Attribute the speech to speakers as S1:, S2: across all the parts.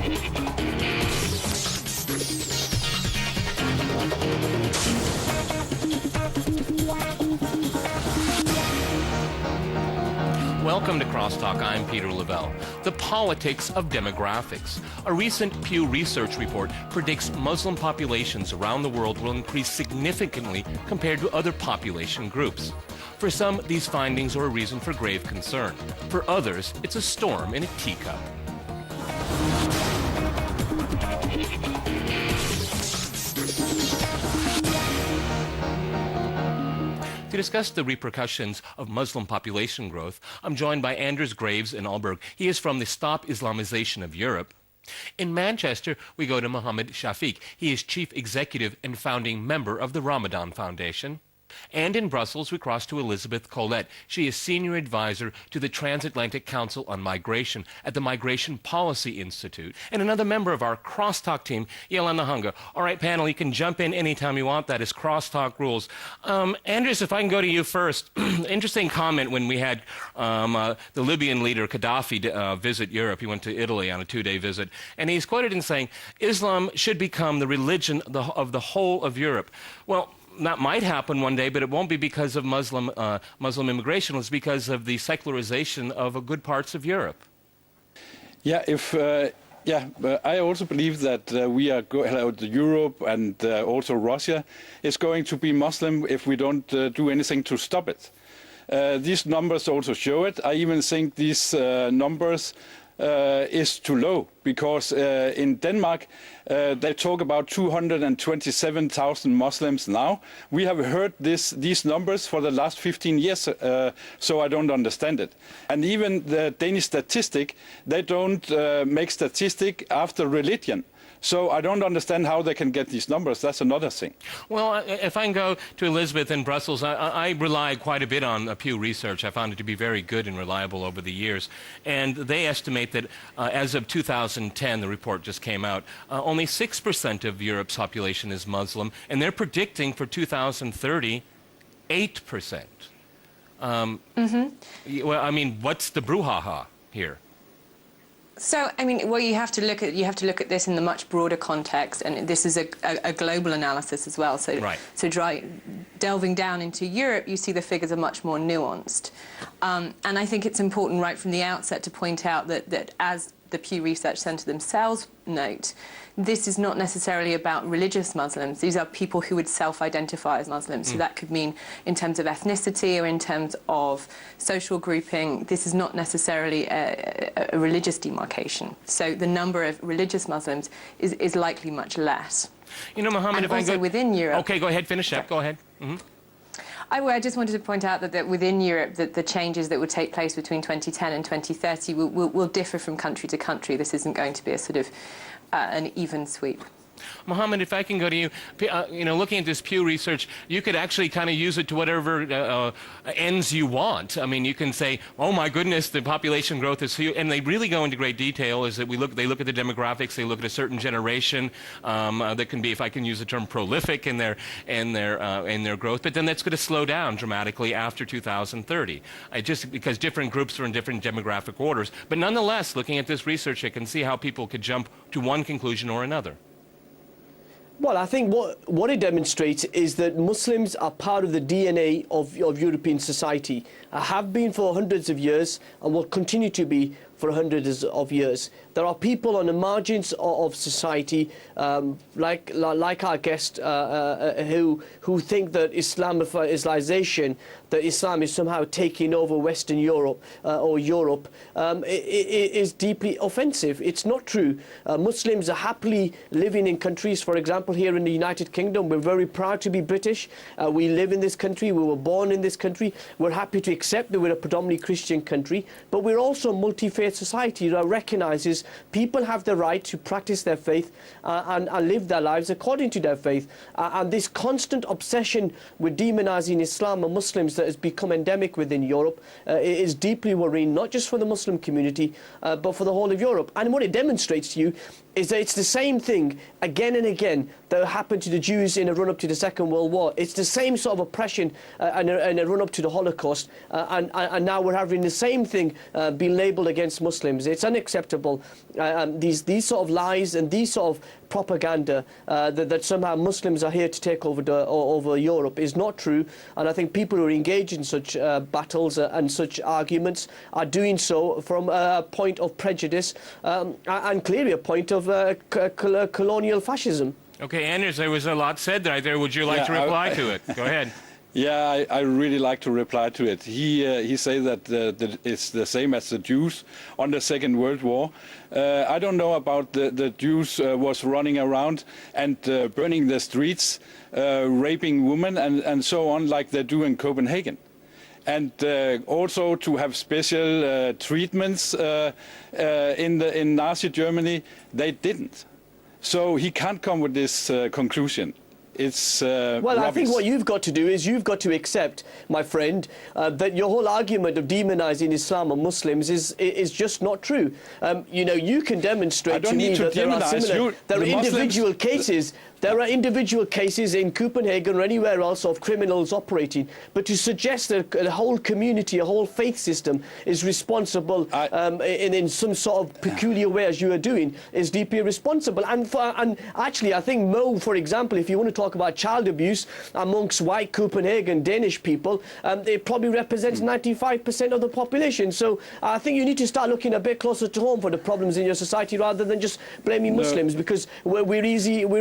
S1: Welcome to Crosstalk. I'm Peter Lavelle. The politics of demographics. A recent Pew Research report predicts Muslim populations around the world will increase significantly compared to other population groups. For some, these findings are a reason for grave concern. For others, it's a storm in a teacup. To discuss the repercussions of Muslim population growth, I'm joined by Anders Graves in Aalborg. He is from the Stop Islamization of Europe. In Manchester, we go to Mohammed Shafiq. He is chief executive and founding member of the Ramadhan Foundation. And in Brussels, we cross to Elizabeth Collette. She is senior advisor to the Transatlantic Council on Migration at the Migration Policy Institute, and another member of our Crosstalk team, Yelena Hunga. All right, panel, you can jump in anytime you want. That is Crosstalk rules. Anders, if I can go to you first. Interesting comment when we had the Libyan leader Gaddafi visit Europe. He went to Italy on a 2-day visit, and he's quoted in saying, Islam should become the religion of the whole of Europe. Well, that might happen one day, but it won't be because of Muslim immigration. It's because of the secularization of good parts of Europe.
S2: Yeah, I also believe that Europe and also Russia is going to be Muslim if we don't do anything to stop it. These numbers also show it. I even think these numbers is too low, because in Denmark they talk about 227,000 Muslims now. We have heard these numbers for the last 15 years, so I don't understand it. And even the Danish statistic, they don't make statistic after religion. So I don't understand how they can get these numbers. That's another thing.
S1: Well, if I can go to Elizabeth in Brussels, I rely quite a bit on Pew Research. I found it to be very good and reliable over the years. And they estimate that as of 2010, the report just came out, only 6% of Europe's population is Muslim, and they're predicting for 2030, 8%. Well, I mean, what's the brouhaha here?
S3: So, I mean, well, you have to look at this in the much broader context, and this is a global analysis as well. So,
S1: right.
S3: So delving down into Europe, you see the figures are much more nuanced. And I think it's important right from the outset to point out that as the Pew Research Centre themselves note, this is not necessarily about religious Muslims. These are people who would self-identify as Muslims. So that could mean in terms of ethnicity or in terms of social grouping. This is not necessarily a religious demarcation. So the number of religious Muslims is likely much less.
S1: You know, Mohammed, if
S3: also
S1: I go
S3: within Europe.
S1: Okay, go ahead, finish up. Go ahead.
S3: I just wanted to point out that within Europe, that the changes that would take place between 2010 and 2030 will differ from country to country. This isn't going to be a sort of an even sweep.
S1: Mohammed, if I can go to you, looking at this Pew Research, you could actually kind of use it to whatever ends you want. I mean, you can say, oh my goodness, the population growth is huge, and they really go into great detail. Is that they look at the demographics, they look at a certain generation that can be, if I can use the term, prolific in their growth, but then that's going to slow down dramatically after 2030, just because different groups are in different demographic orders. But nonetheless, looking at this research, you can see how people could jump to one conclusion or another.
S4: Well, I think what it demonstrates is that Muslims are part of the DNA of European society, have been for hundreds of years and will continue to be for hundreds of years. There are people on the margins of society, like our guest, who think that Islamization, that Islam is somehow taking over Western Europe or Europe, is deeply offensive. It's not true. Muslims are happily living in countries, for example, here in the United Kingdom. We're very proud to be British. We live in this country. We were born in this country. We're happy to accept that we're a predominantly Christian country, but we're also a multi-faith society that recognises people have the right to practice their faith and live their lives according to their faith. And this constant obsession with demonising Islam and Muslims that has become endemic within Europe is deeply worrying, not just for the Muslim community, but for the whole of Europe. And what it demonstrates to you is that it's the same thing again and again that happened to the Jews in a run-up to the Second World War. It's the same sort of oppression and a run-up to the Holocaust, and now we're having the same thing being labelled against against Muslims. It's unacceptable. These sort of lies and these sort of propaganda that somehow Muslims are here to take over Europe is not true. And I think people who are engaged in such battles and such arguments are doing so from a point of prejudice and clearly a point of colonial fascism.
S1: Okay, Anders, there was a lot said right there. Would you like to reply to it? Go ahead.
S2: Yeah, I really like to reply to it. He says that it's the same as the Jews on the Second World War. I don't know about the Jews was running around and burning the streets, raping women and so on, like they do in Copenhagen. And also to have special treatments in Nazi Germany, they didn't. So he can't come with this conclusion. It's
S4: well,
S2: rubbish.
S4: I think what you've got to do is you've got to accept, my friend, that your whole argument of demonizing Islam and Muslims is just not true. You know, you can demonstrate to me that there are similar, there are individual cases. There are individual cases in Copenhagen or anywhere else of criminals operating, but to suggest that a whole community, a whole faith system is responsible in some sort of peculiar way, as you are doing, is deeply irresponsible. And actually, I think Mo, for example, if you want to talk about child abuse amongst white Copenhagen Danish people, it probably represents 95% of the population. So I think you need to start looking a bit closer to home for the problems in your society rather than just blaming Muslims, because we're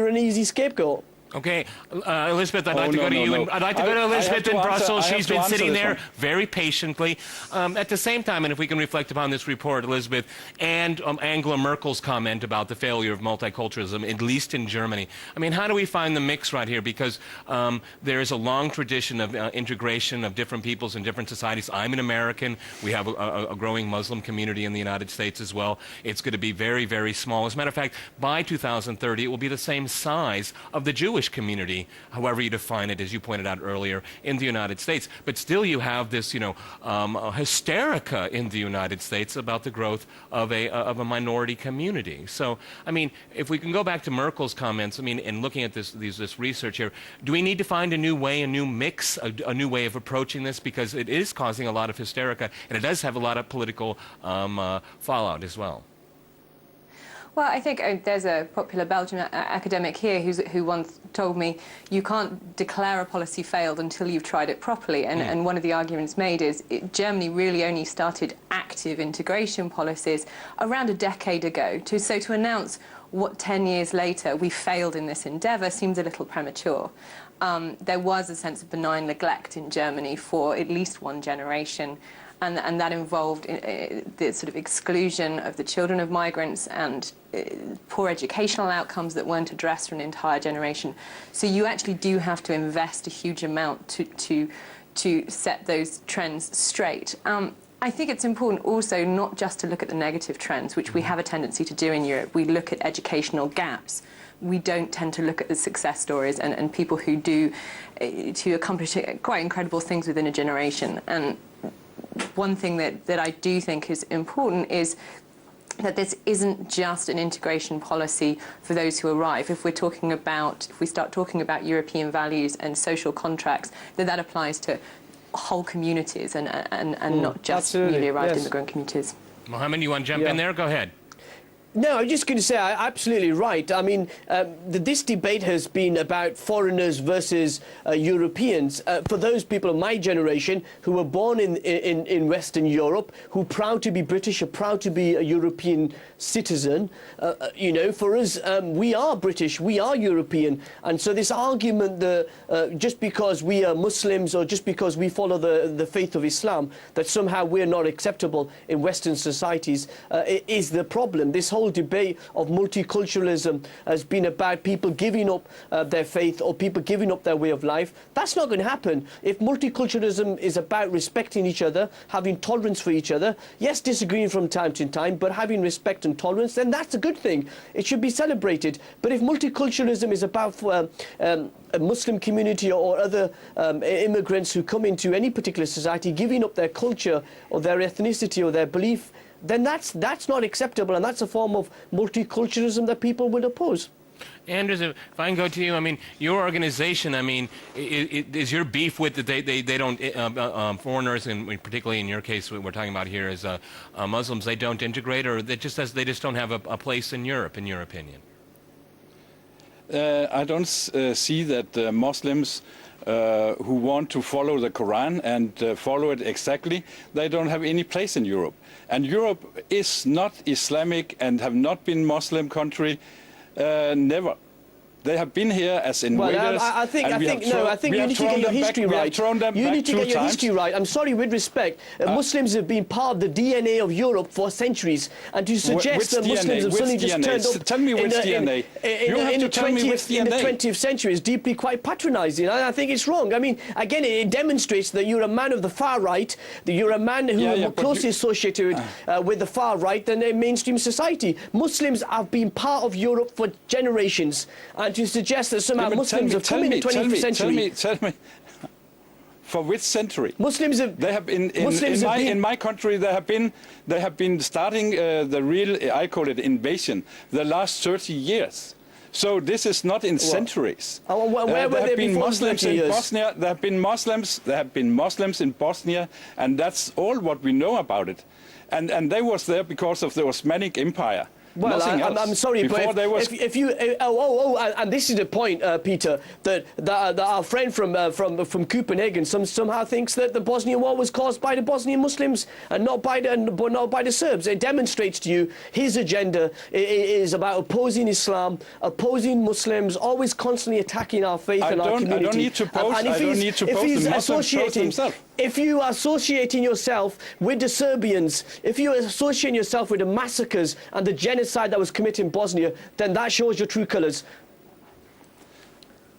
S4: an easy scapegoat.
S1: Okay, Elizabeth, I'd like to go to you.
S2: No.
S1: I'd like to go to Elizabeth in Brussels. She's been sitting there
S2: one
S1: very patiently. At the same time, and if we can reflect upon this report, Elizabeth, and Angela Merkel's comment about the failure of multiculturalism, at least in Germany. I mean, how do we find the mix right here? Because there is a long tradition of integration of different peoples and different societies. I'm an American. We have a growing Muslim community in the United States as well. It's going to be very, very small. As a matter of fact, by 2030, it will be the same size of the Jewish community, however you define it, as you pointed out earlier, in the United States. But still you have this, hysterica in the United States about the growth of a minority community. So, I mean, if we can go back to Merkel's comments, I mean, in looking at this research here, do we need to find a new way, a new mix, a new way of approaching this? Because it is causing a lot of hysterica, and it does have a lot of political fallout as well.
S3: Well, I think there's a popular Belgian academic here who once told me, you can't declare a policy failed until you've tried it properly. And one of the arguments made is Germany really only started active integration policies around a decade ago. So to announce what 10 years later we failed in this endeavour seems a little premature. There was a sense of benign neglect in Germany for at least one generation. And that involved the sort of exclusion of the children of migrants and poor educational outcomes that weren't addressed for an entire generation. So you actually do have to invest a huge amount to set those trends straight. I think it's important also not just to look at the negative trends, which we have a tendency to do in Europe. We look at educational gaps. We don't tend to look at the success stories and people who do to accomplish quite incredible things within a generation. And one thing that I do think is important is that this isn't just an integration policy for those who arrive. If we start talking about European values and social contracts, that applies to whole communities and not just newly arrived immigrant communities.
S1: Mohammed, you want to jump in there? Go ahead.
S4: No, I'm just going to say, absolutely right. I mean, this debate has been about foreigners versus Europeans. For those people of my generation who were born in Western Europe, who are proud to be British, are proud to be a European citizen, for us, we are British, we are European. And so this argument that just because we are Muslims or just because we follow the faith of Islam, that somehow we're not acceptable in Western societies is the problem. This whole debate of multiculturalism has been about people giving up their faith or people giving up their way of life. That's not going to happen. If multiculturalism is about respecting each other, having tolerance for each other, yes, disagreeing from time to time, but having respect and tolerance, then that's a good thing. It should be celebrated. But if multiculturalism is about a Muslim community or other immigrants who come into any particular society giving up their culture or their ethnicity or their belief, then that's not acceptable, and that's a form of multiculturalism that people would oppose.
S1: Anders, if I can go to you, I mean, your organization, I mean, is your beef with that they don't, foreigners, and particularly in your case, what we're talking about here is Muslims, they don't integrate, or they just don't have a place in Europe, in your opinion?
S2: I don't see that Muslims who want to follow the Quran and follow it exactly, they don't have any place in Europe. And Europe is not Islamic and have not been Muslim country, never. They have been here as invaders.
S4: Well, I think you need to get your history right. You need to get your history right. I'm sorry, with respect, Muslims have been part of the DNA of Europe for centuries, and to suggest that Muslims have suddenly just turned up
S2: tell me which DNA.
S4: In the 20th century is deeply quite patronising. I think it's wrong. I mean, again, it demonstrates that you're a man of the far right, that you're a man who is more closely associated with the far right than mainstream society. Muslims have been part of Europe for generations, and to suggest that somehow Muslims have come in the 20th century.
S2: Tell me, for which century?
S4: Muslims have.
S2: They have in my country. They have been starting the real, I call it invasion, the last 30 years. So this is not in centuries.
S4: Where were they before 30 years?
S2: Bosnia. There have been Muslims. There have been Muslims in Bosnia, and that's all what we know about it. And they was there because of the Osmanic Empire.
S4: Well, I'm sorry, but if you and this is the point, Peter, that our friend from Copenhagen somehow thinks that the Bosnian war was caused by the Bosnian Muslims and not by the Serbs. It demonstrates to you his agenda is about opposing Islam, opposing Muslims, always constantly attacking our faith and our community.
S2: I don't need to post. I don't need to post. The Muslims post themselves.
S4: If you are associating yourself with the Serbians, if you are associating yourself with the massacres and the genocide that was committed in Bosnia, then that shows your true colours.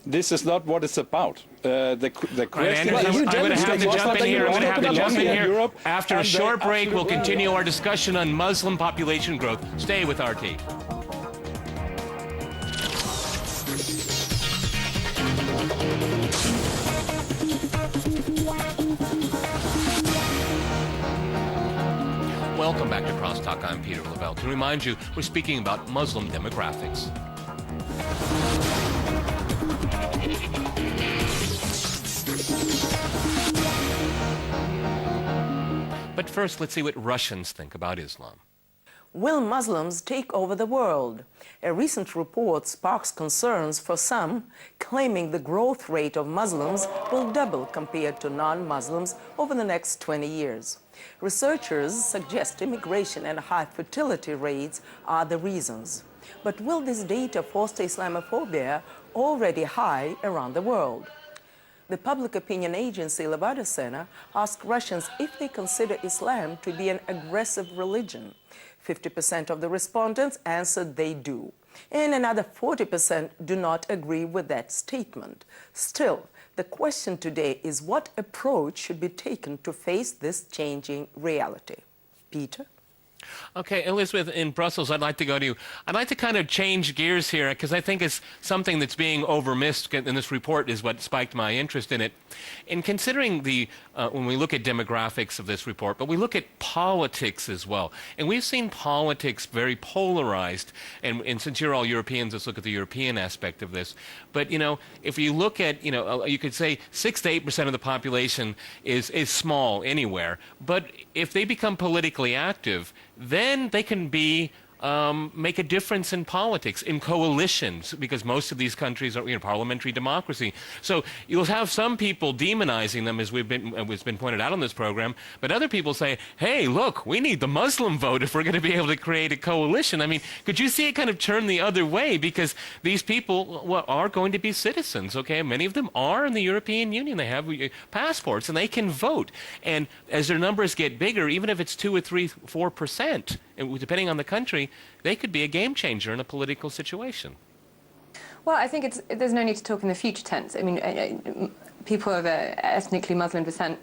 S2: This is not what it's about. The question
S1: I'm going to have to jump in here. I'm going to have to jump in here. After a short break, we'll continue our discussion on Muslim population growth. Stay with RT. Welcome back to Crosstalk. I'm Peter Lavelle. To remind you, we're speaking about Muslim demographics. But first, let's see what Russians think about Islam.
S5: Will Muslims take over the world? A recent report sparks concerns for some, claiming the growth rate of Muslims will double compared to non-Muslims over the next 20 years. Researchers suggest immigration and high fertility rates are the reasons. But will this data foster Islamophobia already high around the world? The public opinion agency Levada Center asked Russians if they consider Islam to be an aggressive religion. 50% of the respondents answered they do, and another 40% do not agree with that statement. Still, the question today is what approach should be taken to face this changing reality? Peter?
S1: Okay, Elizabeth, in Brussels, I'd like to go to you. I'd like to kind of change gears here because I think it's something that's being overmissed in this report is what spiked my interest in it. In considering when we look at demographics of this report, but we look at politics as well. And we've seen politics very polarized. And since you're all Europeans, let's look at the European aspect of this. But, if you look at, you could say 6 to 8% of the population is small anywhere. But if they become politically active, then they can make a difference in politics, in coalitions, because most of these countries are parliamentary democracy. So you'll have some people demonizing them, as has been pointed out on this program, but other people say, hey, look, we need the Muslim vote if we're going to be able to create a coalition. I mean, could you see it kind of turn the other way? Because these people are going to be citizens, okay? Many of them are in the European Union. They have passports, and they can vote. And as their numbers get bigger, even if it's 2 or 3, 4%, depending on the country, they could be a game changer in a political situation.
S3: Well, I think there's no need to talk in the future tense. I mean, people of ethnically Muslim descent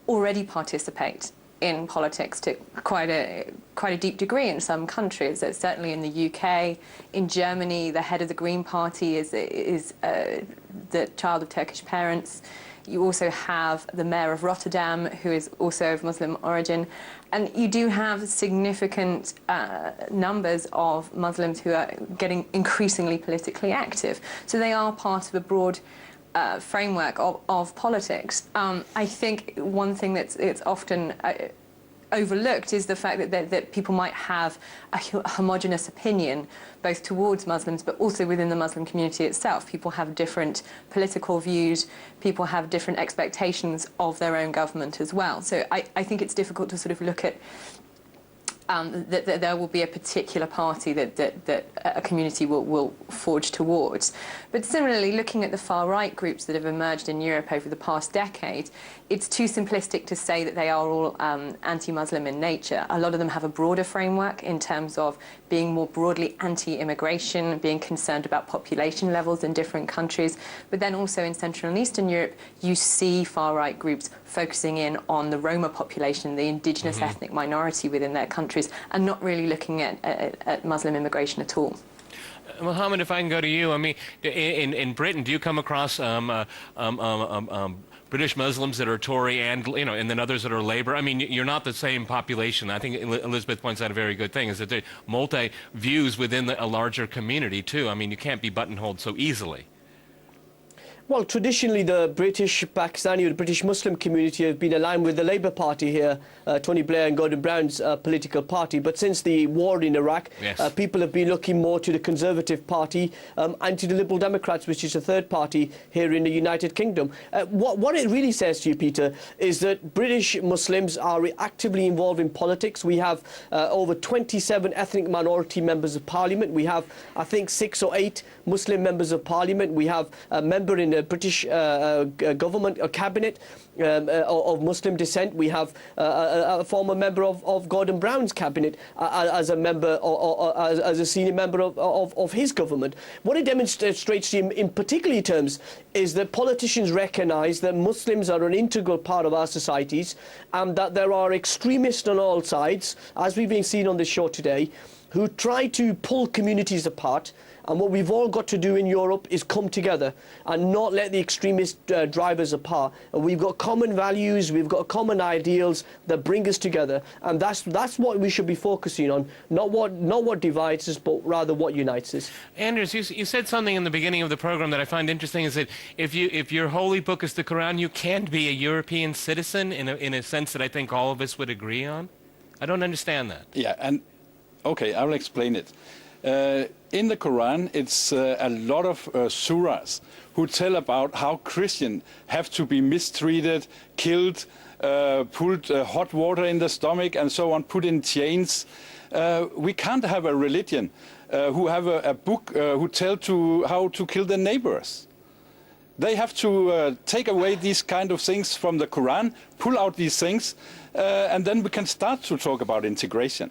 S3: already participate in politics to quite a deep degree in some countries. Certainly in the UK, in Germany, the head of the Green Party is the child of Turkish parents. You also have the mayor of Rotterdam, who is also of Muslim origin. And you do have significant numbers of Muslims who are getting increasingly politically active. So they are part of a broad framework of politics. I think one thing that's often overlooked is the fact that people might have a homogenous opinion both towards Muslims but also within the Muslim community itself. People have different political views, people have different expectations of their own government as well. So I think it's difficult to sort of look at that there will be a particular party that a community will forge towards. But similarly, looking at the far-right groups that have emerged in Europe over the past decade, it's too simplistic to say that they are all anti-Muslim in nature. A lot of them have a broader framework in terms of being more broadly anti-immigration, being concerned about population levels in different countries. But then also in Central and Eastern Europe, you see far-right groups focusing in on the Roma population, the indigenous ethnic minority within their countries, and not really looking at Muslim immigration at all.
S1: Mohammed, if I can go to you, I mean, in Britain, do you come across British Muslims that are Tory and, you know, and then others that are Labour? I mean, you're not the same population. I think Elizabeth points out a very good thing, is that there are multi-views within a larger community, too. I mean, you can't be buttonholed so easily.
S4: Well, traditionally, the British Pakistani or the British Muslim community have been aligned with the Labour Party here, Tony Blair and Gordon Brown's political party. But since the war in Iraq,
S1: yes,
S4: people have been looking more to the Conservative Party and to the Liberal Democrats, which is a third party here in the United Kingdom. What it really says to you, Peter, is that British Muslims are actively involved in politics. We have over 27 ethnic minority members of Parliament. We have, I think, 6 or 8 Muslim members of Parliament. We have a member in the British government, a cabinet of Muslim descent. We have a former member of Gordon Brown's cabinet as a member, or as a senior member of his government. What it demonstrates in particular terms is that politicians recognise that Muslims are an integral part of our societies, and that there are extremists on all sides, as we've been seeing on this show today, who try to pull communities apart. And what we've all got to do in Europe is come together and not let the extremist drive us apart. And we've got common values, we've got common ideals that bring us together, and that's what we should be focusing on, not what divides us, but rather what unites us.
S1: Anders, you said something in the beginning of the program that I find interesting, is that if your holy book is the Quran, you can't be a European citizen in a sense that I think all of us would agree on. I don't understand that.
S2: Yeah, and okay, I will explain it. In the Quran, it's a lot of surahs who tell about how Christians have to be mistreated, killed, put hot water in the stomach and so on, put in chains. We can't have a religion who have a book who tell how to kill their neighbors. They have to take away these kind of things from the Quran, pull out these things, and then we can start to talk about integration.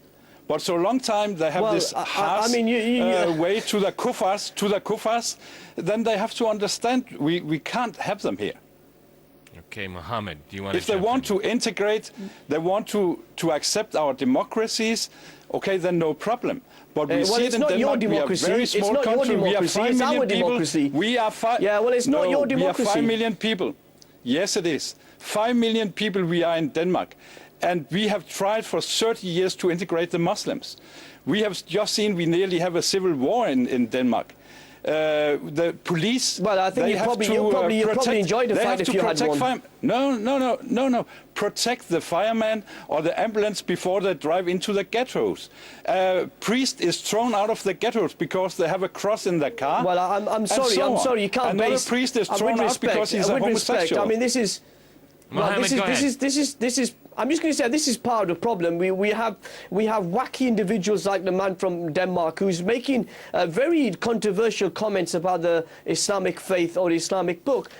S2: But so long time they have this harsh way to the kuffars, then they have to understand we can't have them here.
S1: Okay, Mohammed, do you want to?
S2: If they want to integrate, they want to accept our democracies, okay, then no problem. But we see it in Denmark, we are a very small country, we are 5 million people. We are
S4: not your democracy.
S2: We are 5 million people. Yes, it is. 5 million people we are in Denmark. And we have tried for 30 years to integrate the Muslims. We have just seen we nearly have a civil war in Denmark. The police.
S4: Well, I think you probably enjoyed the fight if you had one.
S2: No. Protect the fireman or the ambulance before they drive into the ghettos. Priest is thrown out of the ghettos because they have a cross in their car.
S4: Well, I'm sorry. You can't.
S2: Another priest is thrown out because he's a homosexual.
S4: I mean, this is.
S1: Mohammed,
S4: this is. I'm just going to say this is part of the problem. We have wacky individuals like the man from Denmark who's making very controversial comments about the Islamic faith or the Islamic book.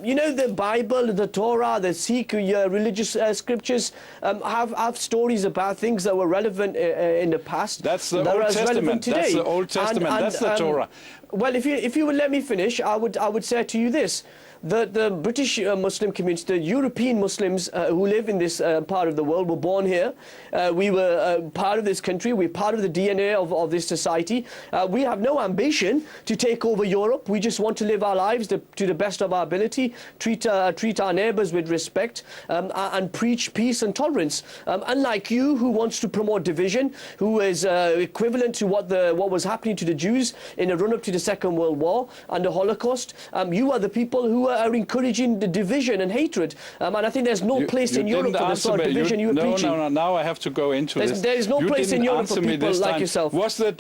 S4: You know, the Bible, the Torah, the Sikh religious scriptures have stories about things that were relevant in the past.
S2: That's the Old Testament. That's the Old Testament. That's the Torah.
S4: Well, if you would let me finish, I would say to you this. The British Muslim community, the European Muslims who live in this part of the world were born here. We were part of this country. We're part of the DNA of this society. We have no ambition to take over Europe. We just want to live our lives to the best of our ability, treat our neighbours with respect, and preach peace and tolerance. Unlike you, who wants to promote division, who is equivalent to what was happening to the Jews in the run-up to the Second World War and the Holocaust, you are the people who are encouraging the division and hatred, and I think there's no place in Europe for the sort of division you are preaching.
S2: No, now I have to go into this.
S4: There is no place in Europe for people like yourself.
S2: Was there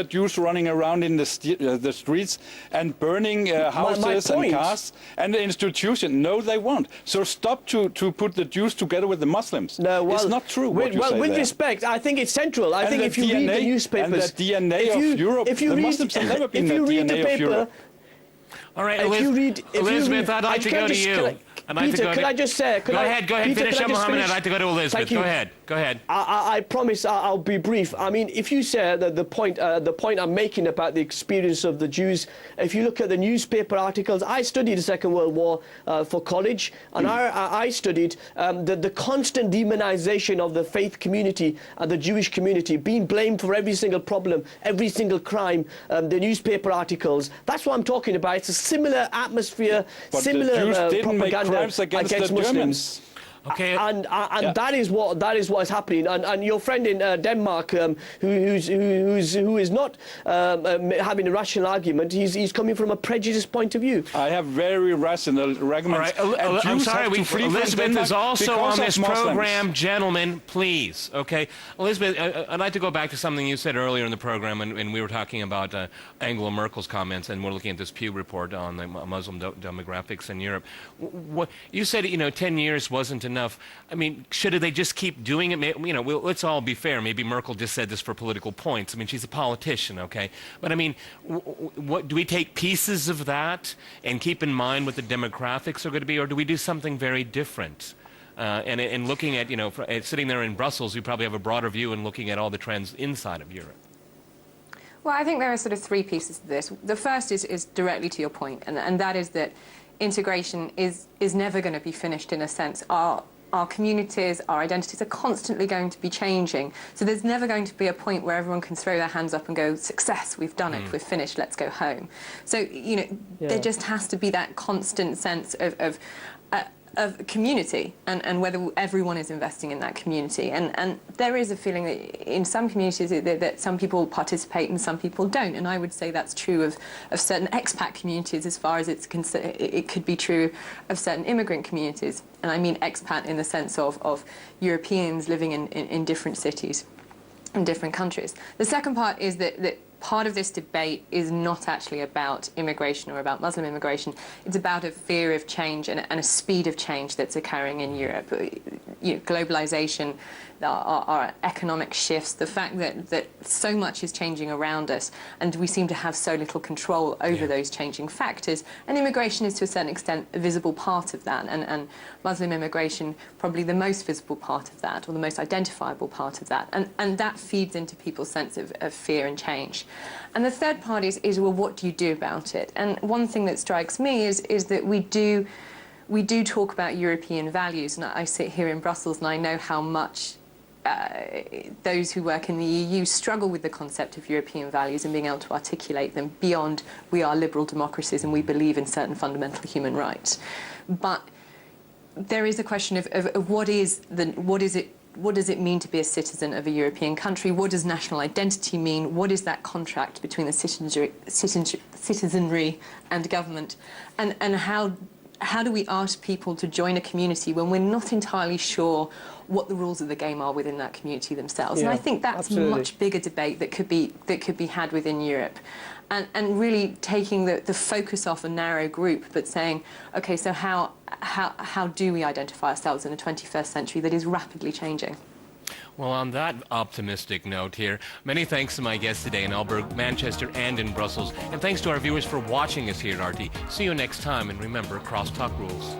S2: Jews running around in the streets and burning houses and cars and the institution? No, they won't. So stop to put the Jews together with the Muslims.
S4: No, well,
S2: it's not true what you say
S4: with
S2: there.
S4: respect, I think it's central. I think if you read the newspapers,
S2: and the DNA of Europe, the Muslims have never been the DNA of Europe.
S1: All right, Elizabeth, I'd like to go to you.
S4: Peter, could I just say...
S1: Go ahead, finish up, Mohammed. I'd like to go to Elizabeth. Go ahead.
S4: I promise I'll be brief. I mean, if you say that the point I'm making about the experience of the Jews, if you look at the newspaper articles, I studied the Second World War for college, and I studied the constant demonization of the faith community and the Jewish community, being blamed for every single problem, every single crime, the newspaper articles. That's what I'm talking about. It's a similar atmosphere,
S2: but
S4: similar
S2: the Jews didn't
S4: propaganda
S2: make crimes against the
S4: Muslims.
S2: Germans.
S4: Okay. And that is what is happening. And your friend in Denmark, who is not having a rational argument, he's coming from a prejudiced point of view.
S2: I have very rational arguments.
S1: All right, I'm sorry. Elizabeth is also on this program. Gentlemen, please. Okay, Elizabeth, I'd like to go back to something you said earlier in the program, and we were talking about Angela Merkel's comments, and we're looking at this Pew report on the Muslim demographics in Europe. What you said, 10 years wasn't enough. I mean, should they just keep doing it? Let's all be fair. Maybe Merkel just said this for political points. I mean, she's a politician, okay? But I mean, what do we take pieces of that and keep in mind what the demographics are going to be, or do we do something very different? And looking at, sitting there in Brussels, we probably have a broader view and looking at all the trends inside of Europe.
S3: Well, I think there are sort of three pieces to this. The first is directly to your point, and that is that integration is never going to be finished in a sense. Our communities, our identities are constantly going to be changing. So there's never going to be a point where everyone can throw their hands up and go, success, we've done it, we're finished, let's go home. So, there just has to be that constant sense of community and whether everyone is investing in that community. And there is a feeling that in some communities that some people participate and some people don't. And I would say that's true of certain expat communities as far as it could be true of certain immigrant communities. And I mean expat in the sense of Europeans living in different cities, in different countries. The second part is that part of this debate is not actually about immigration or about Muslim immigration. It's about a fear of change and a speed of change that's occurring in Europe. Globalization, our economic shifts, the fact that so much is changing around us and we seem to have so little control over those changing factors. And immigration is to a certain extent a visible part of that, and Muslim immigration probably the most visible part of that, or the most identifiable part of that. And that feeds into people's sense of fear and change. And the third part is, well, what do you do about it? And one thing that strikes me is that we do talk about European values, and I sit here in Brussels and I know how much those who work in the EU struggle with the concept of European values and being able to articulate them beyond we are liberal democracies and we believe in certain fundamental human rights. But there is a question of what does it mean to be a citizen of a European country? What does national identity mean? What is that contract between the citizenry and government? And how do we ask people to join a community when we're not entirely sure what the rules of the game are within that community themselves? And I think that's a much bigger debate that could be had within Europe. And really taking the focus off a narrow group, but saying, okay, so how do we identify ourselves in a 21st century that is rapidly changing?
S1: Well, on that optimistic note here, many thanks to my guests today in Aalborg, Manchester, and in Brussels. And thanks to our viewers for watching us here at RT. See you next time, and remember, crosstalk rules.